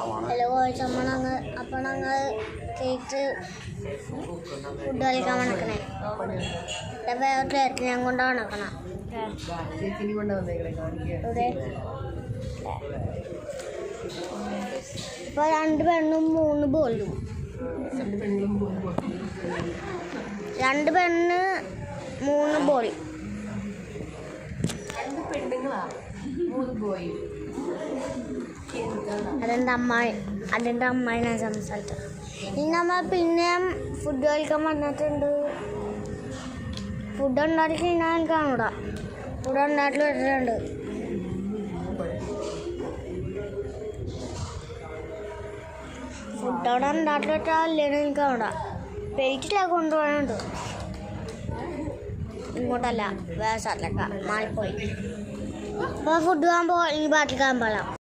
Hello coach അപ്പോൾ ഞങ്ങൾ cake food കളിക്കാൻ വണക്കണേ വേറെ പ്ലേറ്റ് ഞാൻ കൊണ്ട് വണക്കണം ഇപ്പോൾ 2 പെണ്ണും 3 ബോളും 2 പെണ്ണ് 3 ബോൾ അതിൻ്റെ അമ്മായി ഞാൻ സംസാരിച്ചത്. ഇനി നമ്മൾ പിന്നെയും ഫുഡ് കഴിക്കാൻ വന്നിട്ടുണ്ട്. ഫുഡ് ഉണ്ടാക്കി ഞാൻ കാണൂട. ഫുഡ് ഉണ്ടാക്കി വരുന്നുണ്ട്. ഫുഡ് അവിടെ ഉണ്ടാക്കി വെച്ചാൽ എനിക്ക് കാണൂട. പേറ്റില്ല കൊണ്ടുപോകാനുണ്ട്. ഇങ്ങോട്ടല്ല വേറെ സ്ഥലത്തേക്കാ മാറിപ്പോയി. അപ്പോൾ ഫുഡ് കാണുമ്പോൾ ഈ ബാക്കി കാണാൻ